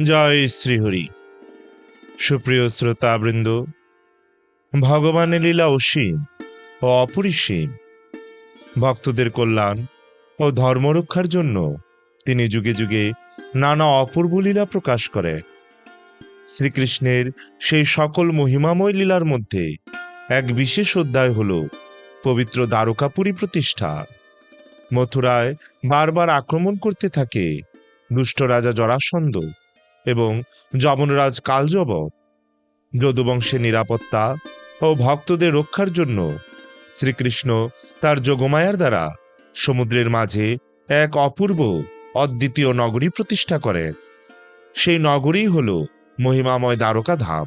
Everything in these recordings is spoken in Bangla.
জয় শ্রীহরি। সুপ্রিয় শ্রোতাবৃন্দ, ভগবানের লীলা অসীম ও অপরিসীম। ভক্তদের কল্যাণ ও ধর্মরক্ষার জন্য তিনি যুগে যুগে নানা অপূর্ব লীলা প্রকাশ করেন। শ্রীকৃষ্ণের সেই সকল মহিমাময় লীলার মধ্যে এক বিশেষ অধ্যায় হল পবিত্র দ্বারকাপুরী প্রতিষ্ঠা। মথুরায় বারবার আক্রমণ করতে থাকে দুষ্ট রাজা জরাসন্ধ এবং যমনরাজ কালযব। যদুবংশের নিরাপত্তা ও ভক্তদের রক্ষার জন্য শ্রীকৃষ্ণ তার যোগমায়ার দ্বারা সমুদ্রের মাঝে এক অপূর্ব অদ্বিতীয় নগরী প্রতিষ্ঠা করেন। সেই নগরী হল মহিমাময় দ্বারকা ধাম।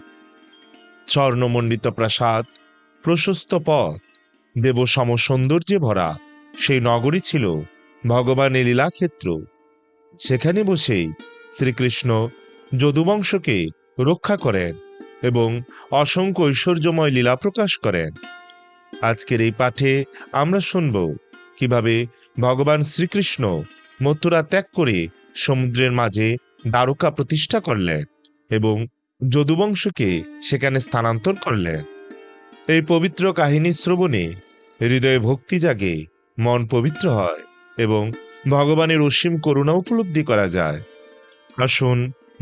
স্বর্ণমণ্ডিত প্রাসাদ, প্রশস্ত পথ, দেবসম সৌন্দর্যে ভরা সেই নগরী ছিল ভগবানের লীলাক্ষেত্র। সেখানে বসেই শ্রীকৃষ্ণ যদুবংশকে রক্ষা করেন এবং অসংখ্য ঐশ্বর্যময় লীলা প্রকাশ করেন। আজকের এই পাঠে আমরা শুনব কিভাবে ভগবান শ্রীকৃষ্ণ মথুরা ত্যাগ করে সমুদ্রের মাঝে দ্বারকা প্রতিষ্ঠা করলেন এবং যদুবংশকে সেখানে স্থানান্তর করলেন। এই পবিত্র কাহিনী শ্রবণে হৃদয়ে ভক্তি জাগে, মন পবিত্র হয় এবং ভগবানের অসীম করুণা উপলব্ধি করা যায়। আসুন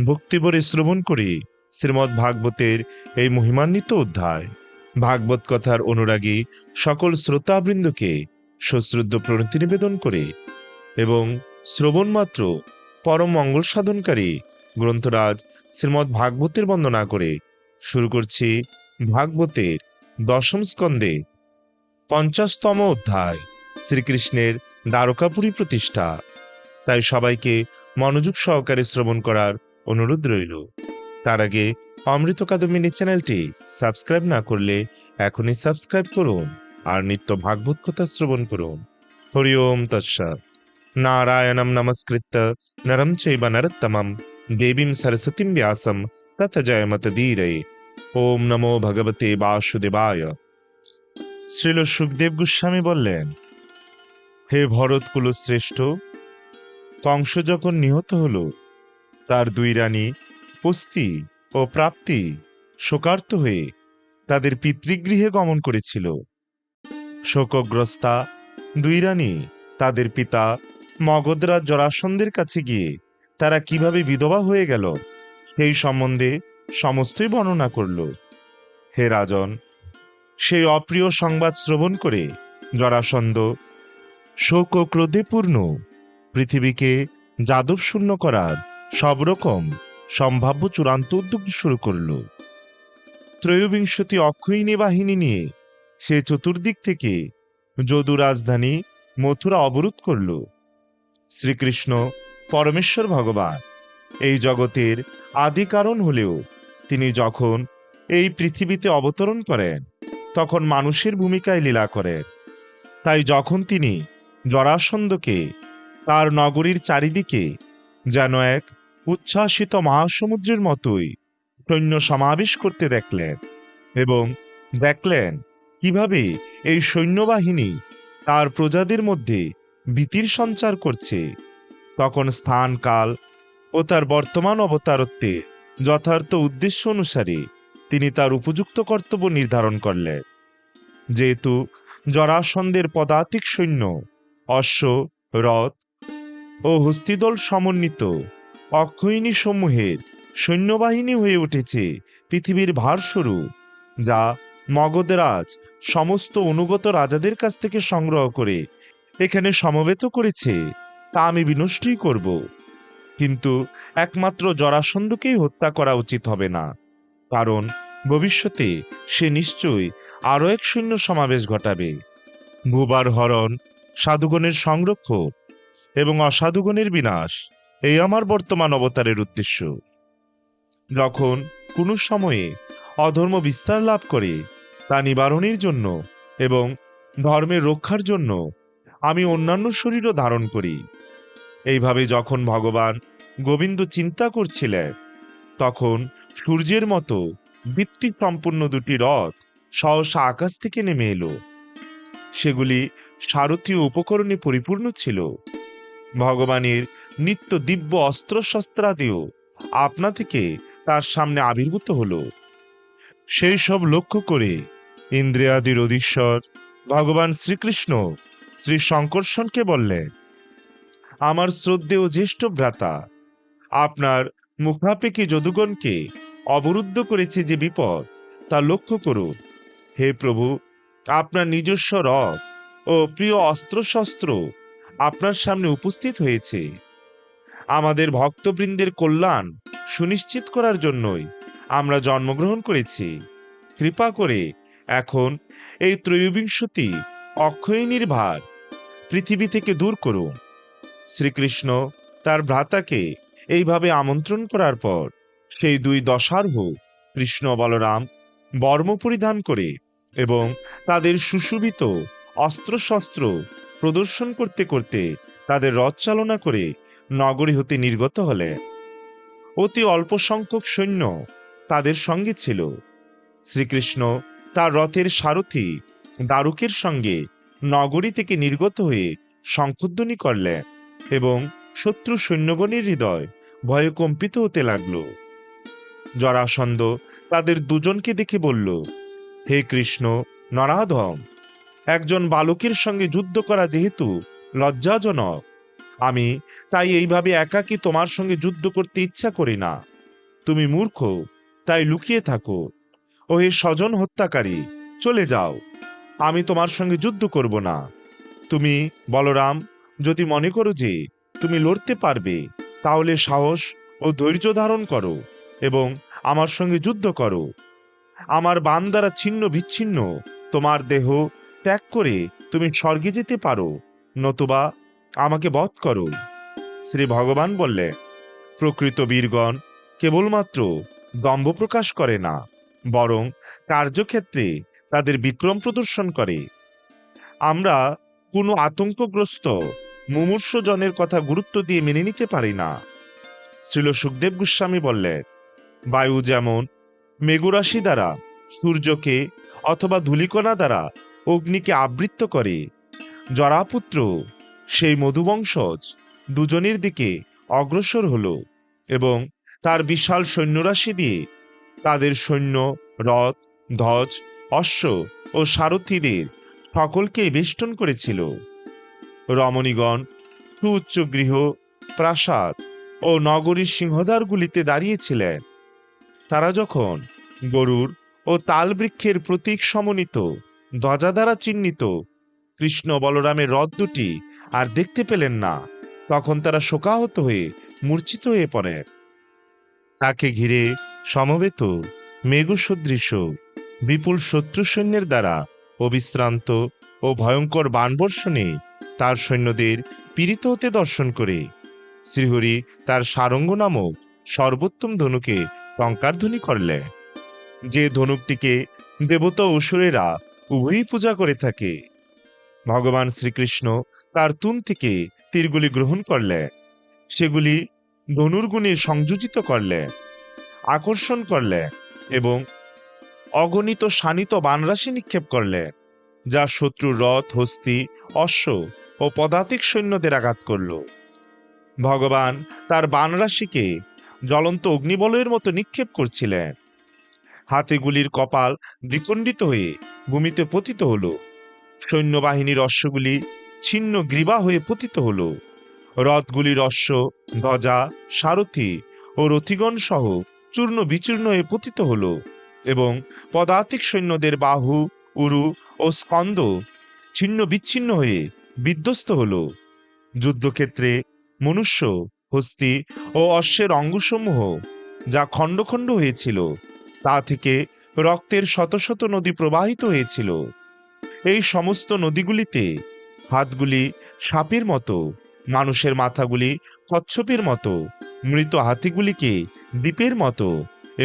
ভক্তিভরে শ্রবণ করি শ্রীমদ্ ভাগবতের এই মহিমান্বিত অধ্যায়। ভাগবত কথার অনুরাগী সকল শ্রোতাবৃন্দকে সশ্রদ্ধ প্রণতি নিবেদন করে এবং শ্রবণ মাত্র পরম মঙ্গল সাধনকারী গ্রন্থরাজ শ্রীমদ্ ভাগবতের বন্দনা করে শুরু করছি ভাগবতের দশম স্কন্ধে 50তম অধ্যায়, শ্রীকৃষ্ণের দ্বারকাপুরী প্রতিষ্ঠা। তাই সবাইকে মনোযোগ সহকারে শ্রবণ করার অনুরোধ রইল। তার আগে অমৃত কাদম্বিনী চ্যানেলটি সাবস্ক্রাইব না করলে এখনই সাবস্ক্রাইব করুন আর নিত্য ভাগবত কথা শ্রবণ করুন। হরি ওম তৎসৎ। নারায়ণম নমস্কৃত্য নরম চৈব নরোত্তমম দেবীম সরস্বতীম ব্যাসম তত জয়মত ধীরে। ওম নমো ভগবতে বাসুদেবায়। শ্রীল সুখদেব গোস্বামী বললেন, হে ভরত কুলশ্রেষ্ঠ, কংস যখন নিহত হল, তার দুই রানী পুস্তি ও প্রাপ্তি শোকার্ত হয়ে তাদের পিতৃগৃহে গমন করেছিল। শোকগ্রস্তা দুই রানী তাদের পিতা মগধরাজ জরাসন্ধের কাছে গিয়ে তারা কিভাবে বিধবা হয়ে গেল সেই সম্বন্ধে সমস্তই বর্ণনা করল। হে রাজন, সেই অপ্রিয় সংবাদ শ্রবণ করে জরাসন্ধ শোক ও ক্রোধে পূর্ণ পৃথিবীকে যাদব শূন্য করার সব রকম সম্ভাব্য চূড়ান্ত উদ্যোগ শুরু করল। ত্রয়োবিংশতি অক্ষয়িনী বাহিনী নিয়ে সে চতুর্দিক থেকে যদু রাজধানী মথুরা অবরোধ করল। শ্রীকৃষ্ণ পরমেশ্বর ভগবান এই জগতের আদি কারণ হলেও তিনি যখন এই পৃথিবীতে অবতরণ করেন তখন মানুষের ভূমিকায় লীলা করেন। তাই যখন তিনি জরাসন্ধকে তার নগরীর চারিদিকে যেন এক উচ্ছ্বাসিত মহাসমুদ্রের মতোই সৈন্য সমাবেশ করতে দেখলেন এবং দেখলেন কিভাবে এই সৈন্যবাহিনী তার প্রজাদের মধ্যে ভীতির সঞ্চার করছে, তখন স্থান কাল ও তার বর্তমান অবতারত্বে যথার্থ উদ্দেশ্য অনুসারে তিনি তার উপযুক্ত কর্তব্য নির্ধারণ করলেন। যেহেতু জরাসন্ধের পদাতিক সৈন্য অশ্ব, রথ ও হস্তিদল সমন্বিত অক্ষয়িনী সমূহের সৈন্যবাহিনী হয়ে উঠেছে পৃথিবীর ভারস্বরূপ, যা মগধরাজ সমস্ত অনুগত রাজাদের কাছ থেকে সংগ্রহ করে এখানে সমবেত করেছে, তা আমি বিনষ্টই করব। কিন্তু একমাত্র জরাসন্ধকেই হত্যা করা উচিত হবে না, কারণ ভবিষ্যতে সে নিশ্চয়ই আরও এক সৈন্য সমাবেশ ঘটাবে। ভূবার হরণ, সাধুগণের সংরক্ষণ এবং অসাধুগণের বিনাশ, এই আমার বর্তমান অবতারের উদ্দেশ্য। যখন কোনো সময়ে অধর্ম বিস্তার লাভ করে তা নিবারণের জন্য এবং ধর্মের রক্ষার জন্য আমি অন্যান্য শরীরও ধারণ করি। এইভাবে যখন ভগবান গোবিন্দ চিন্তা করছিলেন, তখন সূর্যের মতো দীপ্তি সম্পূর্ণ দুটি রথ সহসা আকাশ থেকে নেমে এলো। সেগুলি সারথী উপকরণে পরিপূর্ণ ছিল। ভগবানের নিত্য দিব্য অস্ত্রশস্ত্রাদিও আপনা থেকে তার সামনে আবির্ভূত হলো। সেই সব লক্ষ্য করে ইন্দ্রিয়াদির অধীশ্বর ভগবান শ্রীকৃষ্ণ শ্রী শঙ্কর্ষণকে বললেন, আমার শ্রদ্ধেয় জ্যেষ্ঠ ভ্রাতা, আপনার মুখাপেক্ষী যদুগণকে অবরুদ্ধ করেছে যে বিপদ, তা লক্ষ্য করুন। হে প্রভু, আপনার নিজস্ব রথ ও প্রিয় অস্ত্রশস্ত্র আপনার সামনে উপস্থিত হয়েছে। আমাদের ভক্তবৃন্দের কল্যাণ সুনিশ্চিত করার জন্যই আমরা জন্মগ্রহণ করেছি। কৃপা করে এখন এই ত্রয়োবিংশতি অক্ষয়িনীর ভার পৃথিবী থেকে দূর করুন। শ্রীকৃষ্ণ তার ভ্রাতাকে এইভাবে আমন্ত্রণ করার পর সেই দুই দশার্হ কৃষ্ণ বলরাম বর্ম পরিধান করে এবং তাদের সুশোভিত অস্ত্রশস্ত্র প্রদর্শন করতে করতে তাদের রথ চালনা করে নগরী হতে নির্গত হলে। অতি অল্প সংখ্যক সৈন্য তাদের সঙ্গে ছিল। শ্রীকৃষ্ণ তার রথের সারথি দারুকের সঙ্গে নগরী থেকে নির্গত হয়ে শঙ্খধ্বনি করলেন এবং শত্রু সৈন্যগণের হৃদয় ভয়ে কম্পিত হতে লাগল। জরাসন্ধ তাদের দুজনকে দেখে বলল, হে কৃষ্ণ নরাধম, একজন বালকের সঙ্গে যুদ্ধ করা যেহেতু লজ্জাজনক, আমি তাই এইভাবে একাকী তোমার সঙ্গে যুদ্ধ করতে ইচ্ছা করি না। তুমি মূর্খ, তাই লুকিয়ে থাকো। ও হে স্বজন হত্যাকারী, চলে যাও, আমি তোমার সঙ্গে যুদ্ধ করব না। তুমি বলরাম যদি মনে করো যে তুমি লড়তে পারবে, তাহলে সাহস ও ধৈর্য ধারণ করো এবং আমার সঙ্গে যুদ্ধ করো। আমার বাণ দ্বারা ছিন্ন বিচ্ছিন্ন তোমার দেহ ত্যাগ করে তুমি স্বর্গে যেতে পারো, নতুবা আমাকে বধ করো। শ্রী ভগবান বললে, প্রকৃত বীরগণ কেবলমাত্র দম্ভ প্রকাশ করে না, বরং কার্যক্ষেত্রে তাদের বিক্রম প্রদর্শন করে। আমরা কোনো আতঙ্কগ্রস্ত মুমূর্ষ জনের কথা গুরুত্ব দিয়ে মেনে নিতে পারি না। শ্রীল সুখদেব গোস্বামী বললেন, বায়ু যেমন মেঘরাশি দ্বারা সূর্যকে অথবা ধূলিকণা দ্বারা অগ্নিকে আবৃত্ত করে, জরাপুত্র সেই মধুবংশজ দুজনের দিকে অগ্রসর হলো এবং তার বিশাল সৈন্যরাশি দিয়ে তাদের সৈন্য, রথ, ধ্বজ, অশ্ব ও সারথীদের সকলকে বেষ্টন করেছিল। রমণীগণ সুউচ্চ গৃহ, প্রাসাদ ও নগরীর সিংহদ্বারগুলিতে দাঁড়িয়েছিলেন। তারা যখন গরুর ও তালবৃক্ষের প্রতীক সমন্বিত ধ্বজা দ্বারা চিহ্নিত কৃষ্ণ বলরামের রথ দুটি আর দেখতে পেলেন না, তখন তারা শোকাহত হয়ে মূর্ছিত হয়ে পড়ে। তাকে ঘিরে সমবেত মেঘসদৃশ বিপুল শত্রু সৈন্যের দ্বারা অবিশ্রান্ত ও ভয়ঙ্কর বাণবর্ষণে তার সৈন্যদের পীড়িত হতে দর্শন করে শ্রীহরি তার সারঙ্গ নামক সর্বোত্তম ধনুকে টঙ্কারধ্বনি করলে, যে ধনুকটিকে দেবতা অসুরেরা উভয়ই পূজা করে থাকে। ভগবান শ্রীকৃষ্ণ তার তুন থেকে তীরগুলি গ্রহণ করলে, সেগুলি ধনুর্গুণে সংযোজিত করলে, আকর্ষণ করলে এবং অগণিত শানিত বানরাশি নিক্ষেপ করলে, যা শত্রুর রথ, হস্তি, অশ্ব ও পদাতিক সৈন্যদের আঘাত করল। ভগবান তার বানরাশিকে জ্বলন্ত অগ্নিবলয়ের মতো নিক্ষেপ করছিলেন। হাতিগুলির কপাল দ্বিখণ্ডিত হয়ে ভূমিতে পতিত হল, সৈন্যবাহিনীর অশ্বগুলি ছিন্ন গ্রীবা হয়ে পতিত হল, রথগুলির অশ্ব, ধ্বজা, সারথি ও রথিগণ সহ চূর্ণ বিচূর্ণ হয়ে পতিত হল এবং পদাতিক সৈন্যদের বাহু, উরু ও স্কন্দ ছিন্ন বিচ্ছিন্ন হয়ে বিধ্বস্ত হল। যুদ্ধক্ষেত্রে মনুষ্য, হস্তি ও অশ্বের অঙ্গসমূহ যা খণ্ড খণ্ড হয়েছিল, তা থেকে রক্তের শত শত নদী প্রবাহিত হয়েছিল। এই সমস্ত নদীগুলিতে হাতগুলি সাপের মতো, মানুষের মাথাগুলি কচ্ছপের মতো, মৃত হাতিগুলিকে দ্বীপের মতো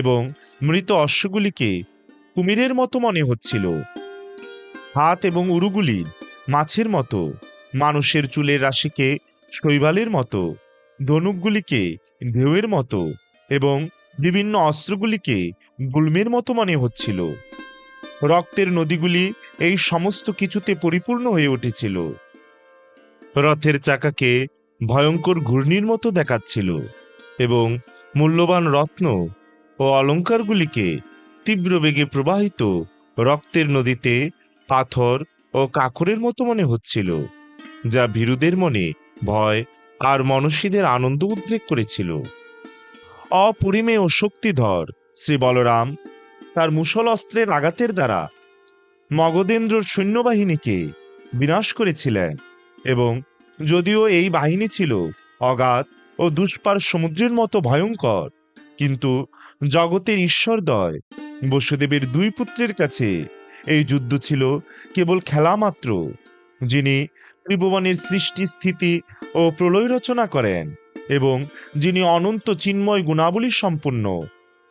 এবং মৃত অশ্বগুলিকে কুমিরের মতো মনে হচ্ছিল। হাত এবং উরুগুলি মাছের মতো, মানুষের চুলের রাশিকে শৈবালের মতো, ধনুকগুলিকে ঢেউয়ের মতো এবং বিভিন্ন অস্ত্রগুলিকে গুল্মের মতো মনে হচ্ছিল। রক্তের নদীগুলি এই সমস্ত কিছুতে পরিপূর্ণ হয়ে উঠেছিল। রথের চাকাকে ভয়ঙ্কর ঘূর্ণির মতো দেখাচ্ছিল এবং মূল্যবান রত্ন ও অলঙ্কারগুলিকে তীব্র বেগে প্রবাহিত রক্তের নদীতে পাথর ও কাকরের মতো মনে হচ্ছিল, যা ভীরুদের মনে ভয় আর মনস্বীদের আনন্দ উদ্রেক করেছিল। অপরিমেয় ও শক্তিধর শ্রী বলরাম তার মুষল অস্ত্রের আঘাতের দ্বারা মগধেন্দ্রর সৈন্যবাহিনীকে বিনাশ করেছিলেন, এবং যদিও এই বাহিনী ছিল অগাধ ও দুষ্পার সমুদ্রের মতো ভয়ঙ্কর, কিন্তু জগতের ঈশ্বরদয় বসুদেবের দুই পুত্রের কাছে এই যুদ্ধ ছিল কেবল খেলা মাত্র। যিনি ত্রিভুবনের সৃষ্টি, স্থিতি ও প্রলয় রচনা করেন এবং যিনি অনন্ত চিন্ময় গুণাবলী সম্পন্ন,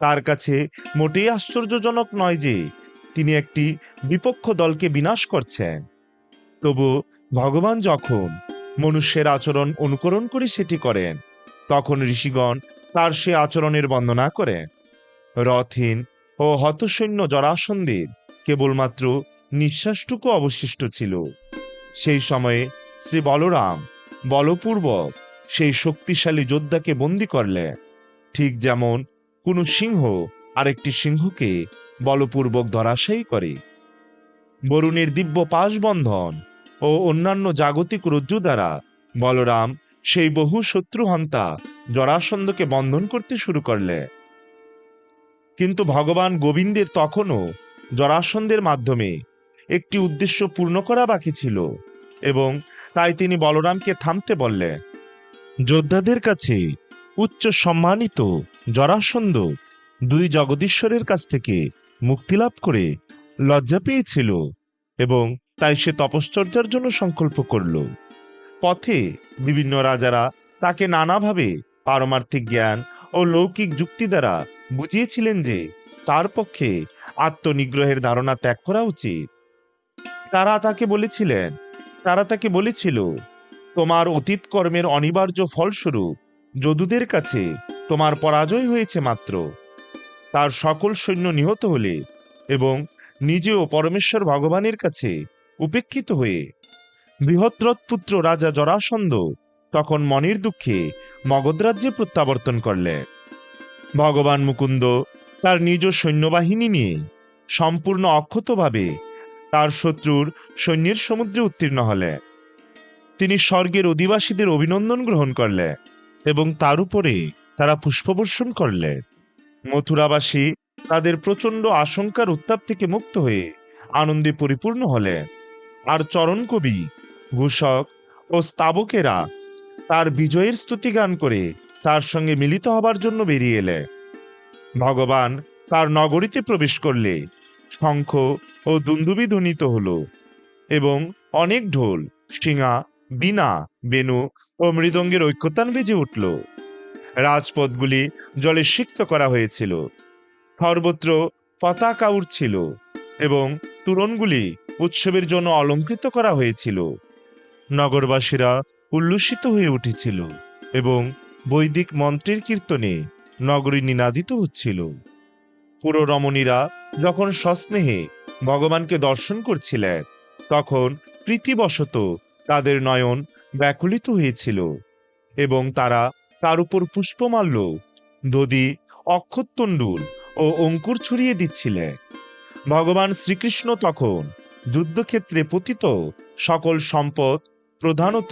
তার কাছে মোটেই আশ্চর্যজনক নয় যে তিনি একটি বিপক্ষ দলকে বিনাশ করছেন। তবু ভগবান যখন মনুষ্যের আচরণ অনুকরণ করে সেটি করেন, তখন ঋষিগণ তার সে আচরণের বন্দনা করেন। রথহীন ও হতসৈন্য জরাসন্ধের কেবলমাত্র নিঃশ্বাসটুকু অবশিষ্ট ছিল। সেই সময়ে শ্রী বলরাম বলপূর্বক সেই শক্তিশালী যোদ্ধাকে বন্দী করলেন, ঠিক যেমন কোনো সিংহ আরেকটি সিংহকে বলপূর্বক ধরাশায়ী করে। বরুণের দিব্য পাশবন্ধন ও অন্যান্য জাগতিক রজ্জু দ্বারা বলরাম সেই বহু শত্রুহন্তা জরাসন্ধকে বন্ধন করতে শুরু করলে। কিন্তু ভগবান গোবিন্দের তখনও জরাসন্ধের মাধ্যমে একটি উদ্দেশ্য পূর্ণ করা বাকি ছিল, এবং তাই তিনি বলরামকে থামতে বললেন। যোদ্ধাদের কাছে উচ্চ সম্মানিত জরাসন্ধ দুই জগদীশ্বরের কাছ থেকে মুক্তি লাভ করে লজ্জা পেয়েছিল, এবং তাই সে তপশ্চর্যার জন্য সংকল্প করল। পথে বিভিন্ন রাজারা তাকে নানাভাবে পারমার্থিক জ্ঞান ও লৌকিক যুক্তি দ্বারা বুঝিয়েছিলেন যে তার পক্ষে আত্মনিগ্রহের ধারণা ত্যাগ করা উচিত। তারা তাকে বলেছিল, তোমার অতীত কর্মের অনিবার্য ফলস্বরূপ যদুদের কাছে তোমার পরাজয় হয়েছে মাত্র। তার সকল সৈন্য নিহত হলে এবং নিজেও পরমেশ্বর ভগবানের কাছে উপেক্ষিত হয়ে বৃহত্রথপুত্র রাজা জরাসন্ধ তখন মনের দুঃখে মগধরাজ্যে প্রত্যাবর্তন করলেন। ভগবান মুকুন্দ তার নিজ সৈন্যবাহিনী নিয়ে সম্পূর্ণ অক্ষতভাবে তার শত্রুর সৈন্যের সমুদ্রে উত্তীর্ণ হলেন। তিনি স্বর্গের অধিবাসীদের অভিনন্দন গ্রহণ করলেন এবং তার উপরে তারা পুষ্পবর্ষণ করলেন। মথুরাবাসী তাদের প্রচণ্ড আশঙ্কার উত্তাপ থেকে মুক্ত হয়ে আনন্দে পরিপূর্ণ হলেন, আর চরণ কবি, ঘোষক ও স্তাবকেরা তার বিজয়ের স্তুতি গান করে তার সঙ্গে মিলিত হবার জন্য বেরিয়ে এলেন। ভগবান তার নগরীতে প্রবেশ করলে শঙ্খ ও দুন্দুবি ধ্বনিত হল, এবং অনেক ঢোল, শিঙা, বীণা, বেণু ও মৃদঙ্গের ঐক্যতান বেজে উঠল। রাজপথগুলি জলে সিক্ত করা হয়েছিল, সর্বত্র পতাকা উড়ছিল, এবং তোরণগুলি উৎসবের জন্য অলঙ্কৃত করা হয়েছিল। নগরবাসীরা উল্লসিত হয়ে উঠেছিল, এবং বৈদিক মন্ত্রের কীর্তনে নগরী নিনাদিত হচ্ছিল। পুররমণীরা যখন সস্নেহে ভগবানকে দর্শন করছিলেন, তখন প্রীতিবশত তাদের নয়ন ব্যাকুলিত হয়েছিল, এবং তারা তার উপর পুষ্পমাল্য, দধি, অক্ষতণ্ডুল ও অঙ্কুর ছড়িয়ে দিচ্ছিলেন। ভগবান শ্রীকৃষ্ণ তখন যুদ্ধক্ষেত্রে পতিত সকল সম্পদ, প্রধানত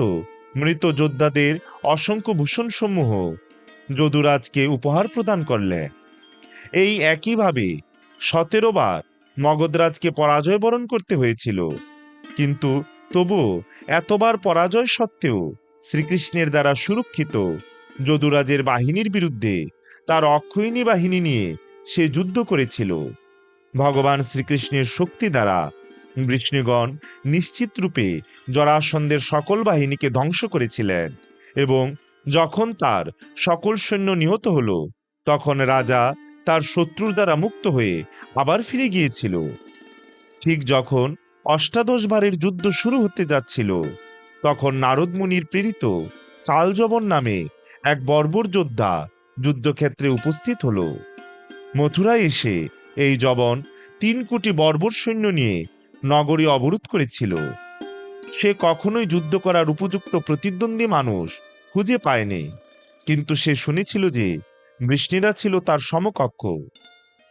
মৃত যোদ্ধাদের অসংখ্য ভূষণসমূহ যদুরাজকে উপহার প্রদান করলেন। এই একইভাবে 17 বার মগধরাজকে পরাজয় বরণ করতে হয়েছিল, কিন্তু তবুও এতবার পরাজয় সত্ত্বেও শ্রীকৃষ্ণের দ্বারা সুরক্ষিত যদুরাজের বাহিনীর বিরুদ্ধে তার অক্ষয়িনী বাহিনী নিয়ে সে যুদ্ধ করেছিল। ভগবান শ্রীকৃষ্ণের শক্তি দ্বারা বৃষ্ণিগণ নিশ্চিত রূপে জরাসন্ধের সকল বাহিনীকে ধ্বংস করেছিলেন, এবং যখন তার সকল সৈন্য নিহত হল, তখন রাজা তার শত্রুর দ্বারা মুক্ত হয়ে আবার ফিরে গিয়েছিল। ঠিক যখন 18 বারের যুদ্ধ শুরু হতে যাচ্ছিল, তখন নারদ মুনির প্রেরিত কালযবন নামে এক বর্বর যোদ্ধা যুদ্ধক্ষেত্রে উপস্থিত হল। মথুরায় এসে এই যবন 3 কোটি বর্বর সৈন্য নিয়ে নগরী অবরোধ করেছিল। সে কখনোই যুদ্ধ করার উপযুক্ত প্রতিদ্বন্দ্বী মানুষ খুঁজে পায়নি, কিন্তু সে শুনেছিল যে বৃষ্ণিরা ছিল তার সমকক্ষ।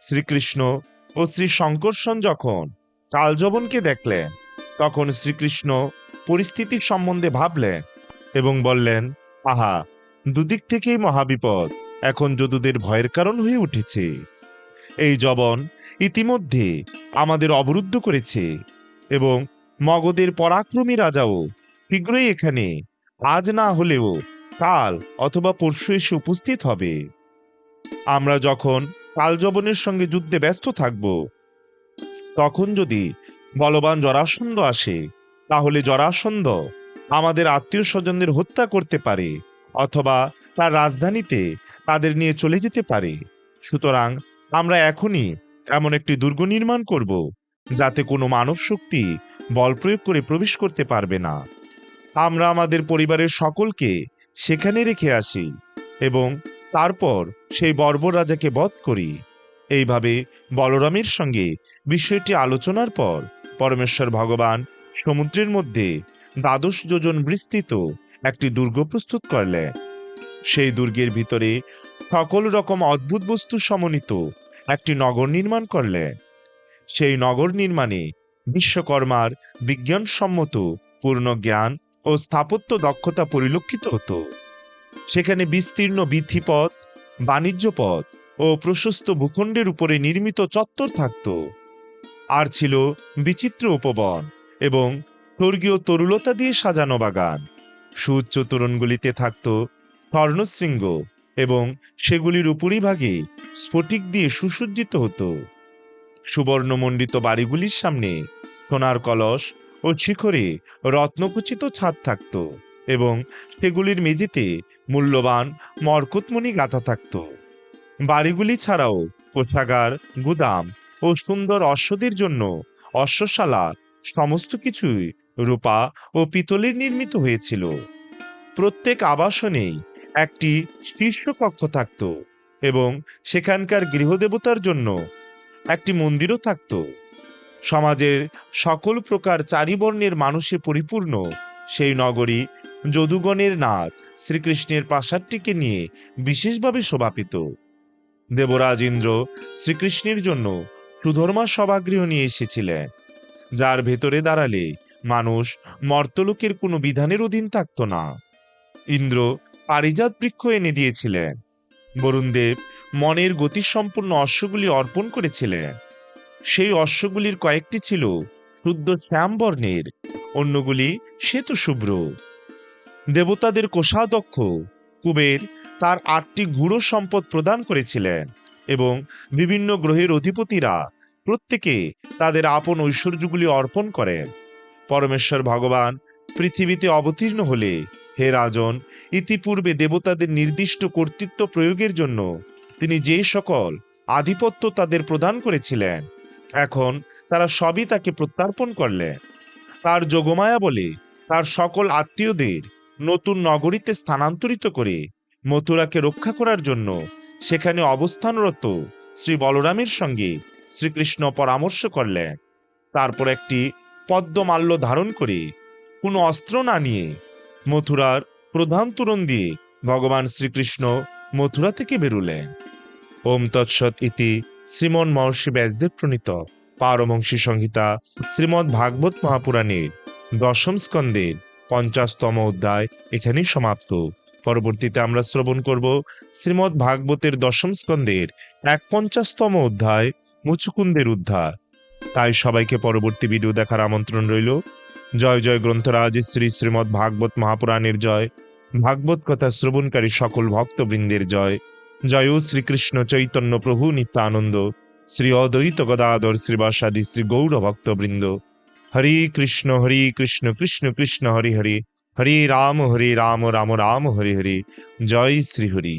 শ্রীকৃষ্ণ ও শ্রী শঙ্কর্ষণ যখন কালযবনকে দেখলেন, তখন শ্রীকৃষ্ণ পরিস্থিতির সম্বন্ধে ভাবলেন এবং বললেন, আহা, দুদিক থেকেই মহাবিপদ এখন যদুদের ভয়ের কারণ হয়ে উঠেছে। এই যবন ইতিমধ্যে আমাদের অবরুদ্ধ করেছে এবং মগধের পরাক্রমী রাজাও শীঘ্রই এখানে আজ না হলেও কাল অথবা পরশু এসে উপস্থিত হবে। আমরা যখন কালযবনের সঙ্গে যুদ্ধে ব্যস্ত থাকব, তখন যদি বলবান জরাসন্ধ আসে, তাহলে জরাসন্ধ আমাদের আত্মীয় স্বজনদের হত্যা করতে পারে অথবা তার রাজধানীতে তাদের নিয়ে চলে যেতে পারে। সুতরাং আমরা এখনই এমন একটি দুর্গ নির্মাণ করব যাতে কোনো মানব শক্তি বল প্রয়োগ করে প্রবেশ করতে পারবে না। আমরা আমাদের পরিবারের সকলকে সেখানে রেখে আসি এবং তারপর সেই বর্বর রাজাকে বধ করি। এইভাবে বলরামের সঙ্গে বিষয়টি আলোচনার পর পরমেশ্বর ভগবান সমুদ্রের মধ্যে ১২ যোজন বিস্তৃত একটি দুর্গ প্রস্তুত করলেন। সেই দুর্গের ভিতরে সকল রকম অদ্ভুত বস্তু সমন্বিত একটি নগর নির্মাণ করলেন। সেই নগর নির্মাণে বিশ্বকর্মার বিজ্ঞানসম্মত পূর্ণ জ্ঞান ও স্থাপত্য দক্ষতা পরিলক্ষিত হতো। সেখানে বিস্তীর্ণ বীথিপথ, বাণিজ্য পথ ও প্রশস্ত ভূখণ্ডের উপরে নির্মিত চত্বর থাকত। আর ছিল বিচিত্র উপবন এবং স্বর্গীয় তরুলতা দিয়ে সাজানো বাগান। সুউচ্চ তোরণগুলিতে থাকত স্বর্ণশৃঙ্গ এবং সেগুলির উপরিভাগে স্ফটিক দিয়ে সুসজ্জিত হতো। সুবর্ণমণ্ডিত বাড়িগুলির সামনে সোনার কলস ও শিখরে রত্নখচিত ছাদ থাকত এবং সেগুলির মেঝেতে মূল্যবান মরকতমণি গাঁথা থাকত। বাড়িগুলি ছাড়াও কোষাগার, গুদাম ও সুন্দর অশ্বদের জন্য অশ্বশালা সমস্ত কিছুই রূপা ও পিতলের নির্মিত হয়েছিল। প্রত্যেক আবাসনেই একটি শীর্ষকক্ষ থাকত এবং সেখানকার গৃহদেবতার জন্য একটি মন্দিরও থাকত। সমাজের সকল প্রকার চারিবর্ণের মানুষে পরিপূর্ণ সেই নগরী যদুগণের নাথ শ্রীকৃষ্ণের প্রাসাদটিকে নিয়ে বিশেষভাবে শোভা পেত। দেবরাজ ইন্দ্র শ্রীকৃষ্ণের জন্য সুধর্মা সভাগৃহ নিয়ে এসেছিলেন, যার ভেতরে দাঁড়ালে মানুষ মর্তলোকের কোনো বিধানের অধীন থাকত না। ইন্দ্র পারিজাত বৃক্ষ এনে দিয়েছিলেন। বরুণদেব মনের গতিসম্পন্ন অশ্বগুলি অর্পণ করেছিলেন। সেই অশ্বগুলির কয়েকটি ছিল শুদ্ধ শ্যামবর্ণের, অন্যগুলি শ্বেত শুভ্র। দেবতাদের কোষাধ্যক্ষ কুবের তার ৮টি গূঢ় সম্পদ প্রদান করেছিলেন এবং বিভিন্ন গ্রহের অধিপতিরা প্রত্যেকে তাদের আপন ঐশ্বর্যগুলি অর্পণ করেন। পরমেশ্বর ভগবান পৃথিবীতে অবতীর্ণ হলে, হে রাজন, ইতিপূর্বে দেবতাদের নির্দিষ্ট কর্তৃত্ব প্রয়োগের জন্য তিনি যে সকল আধিপত্য তাদের প্রদান করেছিলেন, এখন তারা সবই তাকে প্রত্যার্পণ করলেন। তার যোগমায়া বলে তার সকল আত্মীয়দের নতুন নগরীতে স্থানান্তরিত করে মথুরাকে রক্ষা করার জন্য সেখানে অবস্থানরত শ্রী বলরামের সঙ্গে শ্রীকৃষ্ণ পরামর্শ করলেন। তারপর একটি পদ্মমাল্য ধারণ করে, কোনো অস্ত্র না নিয়ে, মথুরার প্রধান তোরণ দিয়ে ভগবান শ্রীকৃষ্ণ মথুরা থেকে বেরুলেন। ওম তৎসৎ ইতি শ্রীমন মহর্ষি ব্যাসদেব প্রণীত পারমহংসী সংহিতা শ্রীমদ্ ভাগবত মহাপুরাণের ১০ম স্কন্ধের ৫০তম অধ্যায় এখানেই সমাপ্ত। পরবর্তীতে আমরা শ্রবণ করব শ্রীমদ্ ভাগবতের ১০ম স্কন্ধের ১৫০তম অধ্যায় মুচুকুন্দের উদ্ধার। তাই সবাইকে পরবর্তী ভিডিও দেখার আমন্ত্রণ রইল। জয় জয় গ্রন্থরাজ শ্রী শ্রীমদ্ ভাগবত মহাপুরাণের জয়। ভাগবত কথা শ্রবণকারী সকল ভক্তবৃন্দের জয়। জয় শ্রীকৃষ্ণ চৈতন্য প্রভু নিত্যানন্দ, শ্রী অদ্বৈত গদাধর শ্রীবাসাদি শ্রী গৌর ভক্তবৃন্দ। হরে কৃষ্ণ কৃষ্ণ কৃষ্ণ হরি হরি, হরে রাম রাম রাম হরে হরে। জয় শ্রী হরি।